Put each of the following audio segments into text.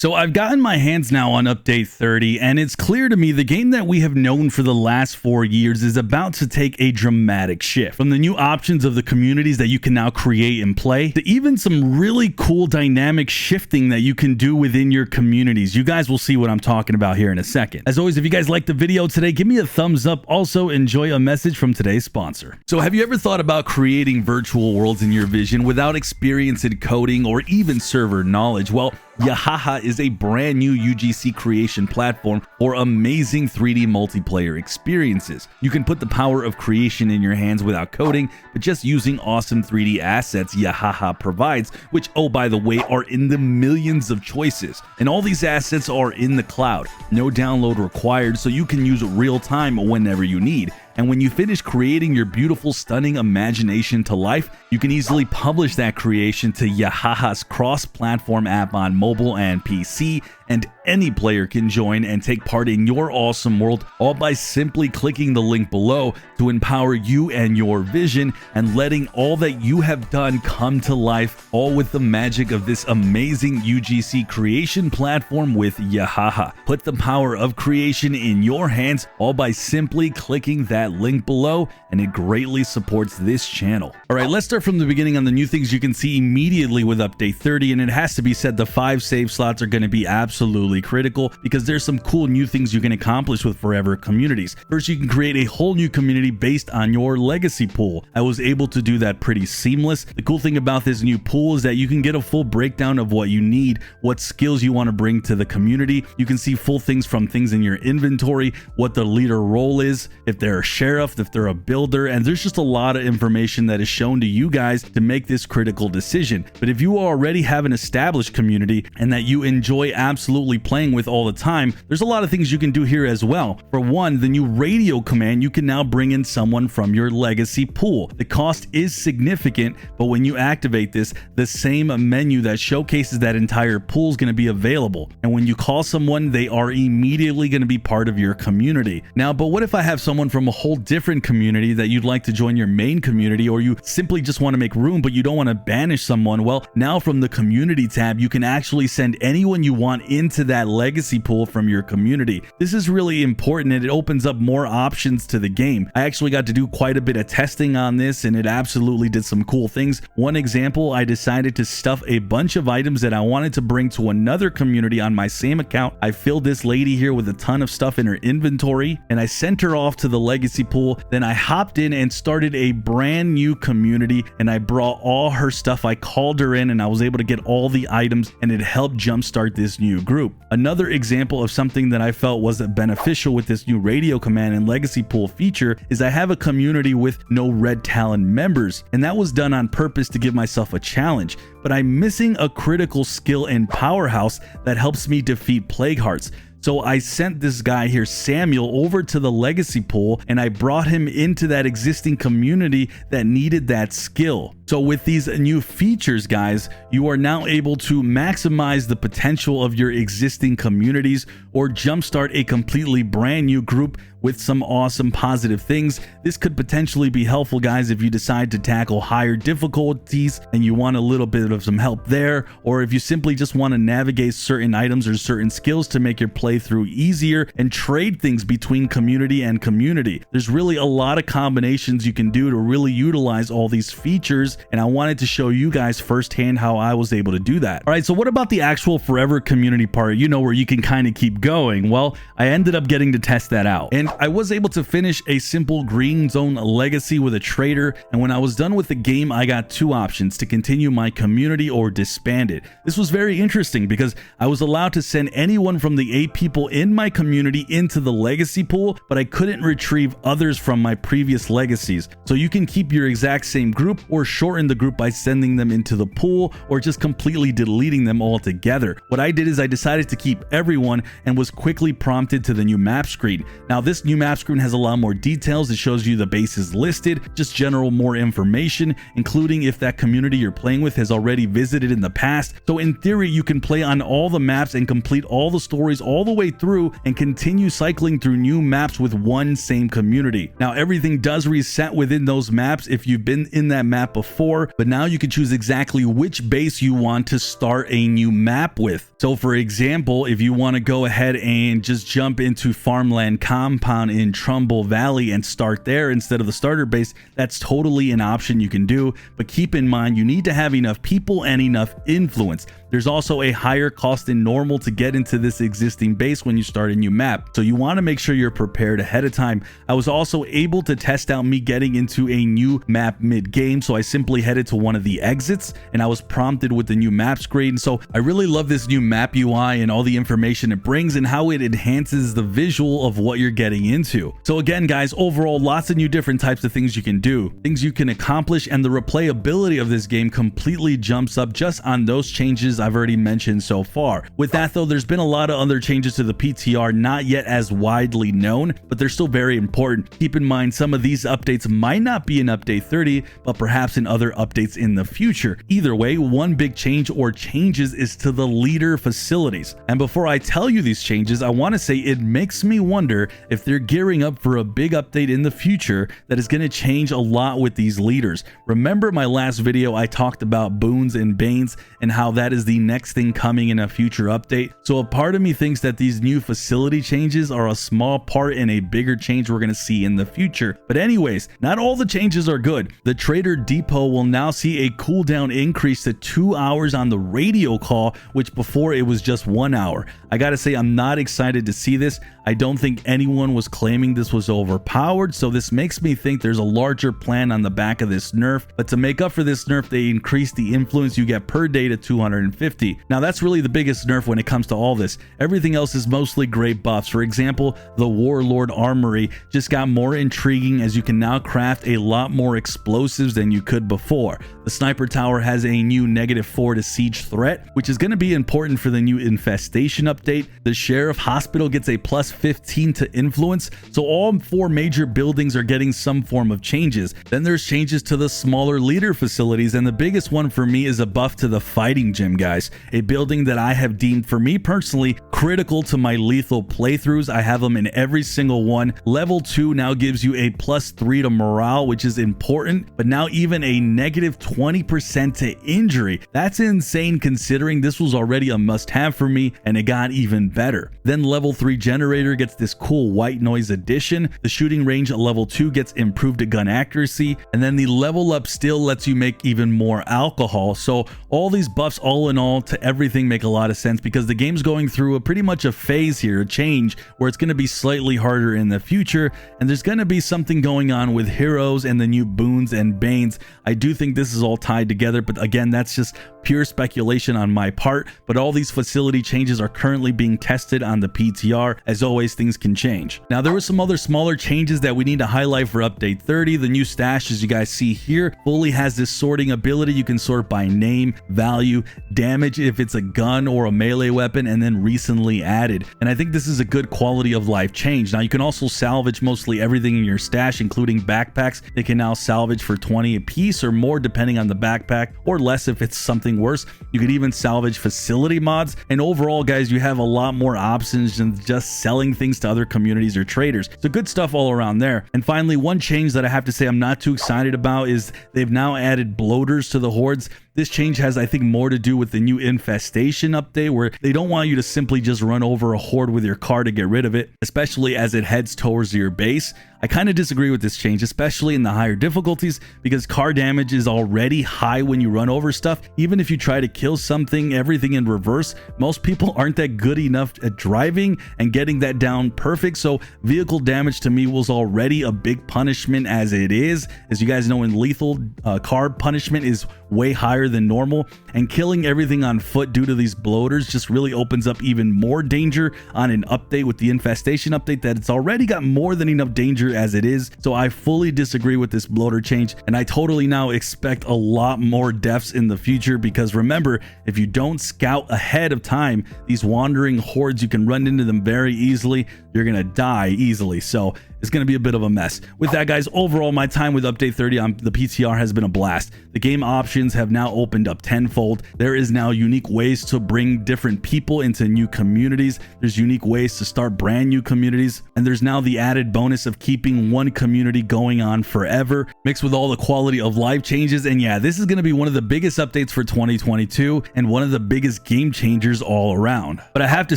So I've gotten my hands now on update 30, and it's clear to me the game that we have known for the last 4 years is about to take a dramatic shift. From the new options of the communities that you can now create and play, to even some really cool dynamic shifting that you can do within your communities. You guys will see what I'm talking about here in a second. As always, if you guys liked the video today, give me a thumbs up. Also, enjoy a message from today's sponsor. So have you ever thought about creating virtual worlds in your vision without experience in coding or even server knowledge? Well, Yahaha is a brand new UGC creation platform for amazing 3D multiplayer experiences. You can put the power of creation in your hands without coding, but just using awesome 3D assets Yahaha provides, which, oh by the way, are in the millions of choices. And all these assets are in the cloud. No download required, so you can use real time whenever you need. And when you finish creating your beautiful, stunning imagination to life, you can easily publish that creation to Yahaha's cross-platform app on mobile and PC, and any player can join and take part in your awesome world, all by simply clicking the link below to empower you and your vision and letting all that you have done come to life, all with the magic of this amazing UGC creation platform with Yahaha. Put the power of creation in your hands, all by simply clicking that link below, and it greatly supports this channel. All right, let's start from the beginning on the new things you can see immediately with update 30, and it has to be said the 5 save slots are going to be absolutely critical because there's some cool new things you can accomplish with forever communities. First, you can create a whole new community based on your legacy pool. I was able to do that pretty seamless. The cool thing about this new pool is that you can get a full breakdown of what you need, what skills you want to bring to the community. You can see full things from things in your inventory, what the leader role is, if they're a sheriff, if they're a builder, and there's just a lot of information that is shown to you guys to make this critical decision. But if you already have an established community and that you enjoy absolutely playing with all the time, there's a lot of things you can do here as well. For one, the new radio command, you can now bring in someone from your legacy pool. The cost is significant, but when you activate this, the same menu that showcases that entire pool is going to be available. And when you call someone, they are immediately going to be part of your community. Now, but what if I have someone from a whole different community that you'd like to join your main community, or you simply just want to make room but you don't want to banish someone? Well, now from the community tab, you can actually send anyone you want into that legacy pool from your community. This is really important, and it opens up more options to the game. I actually got to do quite a bit of testing on this, and it absolutely did some cool things. One example, I decided to stuff a bunch of items that I wanted to bring to another community on my same account. I filled this lady here with a ton of stuff in her inventory, and I sent her off to the legacy pool. Then I hopped in and started a brand new community, and I brought all her stuff. I called her in and I was able to get all the items, and it helped jumpstart this new group. Another example of something that I felt was beneficial with this new radio command and legacy pool feature is I have a community with no red talon members, and that was done on purpose to give myself a challenge. But I'm missing a critical skill in Powerhouse that helps me defeat Plague Hearts. So I sent this guy here, Samuel, over to the legacy pool, and I brought him into that existing community that needed that skill. So with these new features, guys, you are now able to maximize the potential of your existing communities or jumpstart a completely brand new group with some awesome positive things. This could potentially be helpful, guys, if you decide to tackle higher difficulties and you want a little bit of some help there, or if you simply just want to navigate certain items or certain skills to make your playthrough easier and trade things between community and community. There's really a lot of combinations you can do to really utilize all these features, and I wanted to show you guys firsthand how I was able to do that. All right, so what about the actual forever community part, you know, where you can kind of keep going? Well, I ended up getting to test that out, and I was able to finish a simple green zone legacy with a trader, and when I was done with the game, I got 2 options: to continue my community or disband it. This was very interesting because I was allowed to send anyone from the 8 people in my community into the legacy pool, but I couldn't retrieve others from my previous legacies. So you can keep your exact same group or shorten the group by sending them into the pool or just completely deleting them altogether. What I did is I decided to keep everyone and was quickly prompted to the new map screen. Now this new map screen has a lot more details. It shows you the bases listed, just general more information, including if that community you're playing with has already visited in the past. So in theory, you can play on all the maps and complete all the stories all the way through and continue cycling through new maps with one same community. Now everything does reset within those maps if you've been in that map before, before, but now you can choose exactly which base you want to start a new map with. So for example, if you want to go ahead and just jump into Farmland Compound in Trumbull Valley and start there instead of the starter base, that's totally an option you can do. But keep in mind, you need to have enough people and enough influence. There's also a higher cost than normal to get into this existing base when you start a new map, so you want to make sure you're prepared ahead of time. I was also able to test out me getting into a new map mid-game, so I simply headed to one of the exits and I was prompted with the new map screen. So I really love this new map UI and all the information it brings and how it enhances the visual of what you're getting into. So again guys, overall lots of new different types of things you can do, things you can accomplish, and the replayability of this game completely jumps up just on those changes I've already mentioned so far. With that though, there's been a lot of other changes to the PTR not yet as widely known, but they're still very important. Keep in mind some of these updates might not be in update 30, but perhaps in other updates in the future. Either way, one big change or changes is to the leader facilities. And before I tell you these changes, I want to say it makes me wonder if they're gearing up for a big update in the future that is going to change a lot with these leaders. Remember my last video, I talked about boons and banes and how that is the next thing coming in a future update. So a part of me thinks that these new facility changes are a small part in a bigger change we're going to see in the future. But anyways, not all the changes are good. The Trader Depot will now see a cooldown increase to 2 hours on the radio call, which before it was just 1 hour. I gotta say, I'm not excited to see this. I don't think anyone was claiming this was overpowered, so this makes me think there's a larger plan on the back of this nerf. But to make up for this nerf, they increased the influence you get per day to 250. Now that's really the biggest nerf when it comes to all this. Everything else is mostly great buffs. For example, the Warlord Armory just got more intriguing as you can now craft a lot more explosives than you could before. The Sniper Tower has a new -4 to siege threat, which is going to be important for the new infestation update. The Sheriff Hospital gets a +15 to influence, so all 4 major buildings are getting some form of changes. Then there's changes to the smaller leader facilities, and the biggest one for me is a buff to the fighting gym, guys. A building that I have deemed, for me personally, critical to my lethal playthroughs. I have them in every single one. Level 2 now gives you a +3 to morale, which is important, but now even a -20% to injury. That's insane considering this was already a must-have for me, and it got even better. Then level 3 generator gets this cool white noise addition. The shooting range at level 2 gets improved gun accuracy, and then the level up still lets you make even more alcohol. So all these buffs all in all to everything make a lot of sense because the game's going through a pretty much a phase here, a change where it's going to be slightly harder in the future, and there's going to be something going on with heroes and the new boons and banes. I do think this is all tied together, but again, that's just pure speculation on my part. But all these facility changes are currently being tested on the PTR. As always, things can change. Now there were some other smaller changes that we need to highlight for update 30. The new stash, as you guys see here, fully has this sorting ability. You can sort by name, value, damage if it's a gun or a melee weapon, and then recently added. And I think this is a good quality of life change. Now you can also salvage mostly everything in your stash, including backpacks. They can now salvage for 20 a piece or more depending on the backpack, or less if it's something worse. You could even salvage facility mods, and overall guys, you have a lot more options than just selling things to other communities or traders. So good stuff all around there. And finally, one change that I have to say I'm not too excited about is they've now added bloaters to the hordes. This change has, I think, more to do with the new infestation update, where they don't want you to simply just run over a horde with your car to get rid of it, especially as it heads towards your base. I kind of disagree with this change, especially in the higher difficulties, because car damage is already high when you run over stuff. Even if you try to kill something, everything in reverse, most people aren't that good enough at driving and getting that down perfect. So vehicle damage to me was already a big punishment as it is. As you guys know, in lethal, car punishment is way higher than normal, and killing everything on foot due to these bloaters just really opens up even more danger on an update with the infestation update that it's already got more than enough danger as it is. So I fully disagree with this bloater change, and I totally now expect a lot more deaths in the future, because remember, if you don't scout ahead of time, these wandering hordes, you can run into them very easily. You're gonna die easily. So it's going to be a bit of a mess. With that, guys, overall, my time with update 30 on the PTR has been a blast. The game options have now opened up tenfold. There is now unique ways to bring different people into new communities. There's unique ways to start brand new communities, and there's now the added bonus of keeping one community going on forever, mixed with all the quality of life changes. And yeah, this is going to be one of the biggest updates for 2022 and one of the biggest game changers all around. But I have to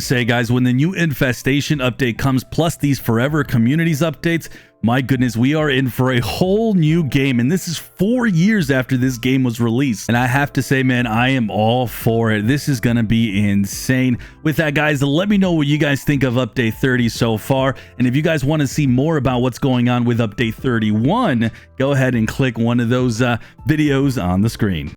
say, guys, when the new infestation update comes, plus these forever communities updates, my goodness, we are in for a whole new game, and this is 4 years after this game was released. And I have to say, man, I am all for it. This is gonna be insane. With that, guys, let me know what you guys think of update 30 so far, and if you guys want to see more about what's going on with update 31, go ahead and click one of those videos on the screen.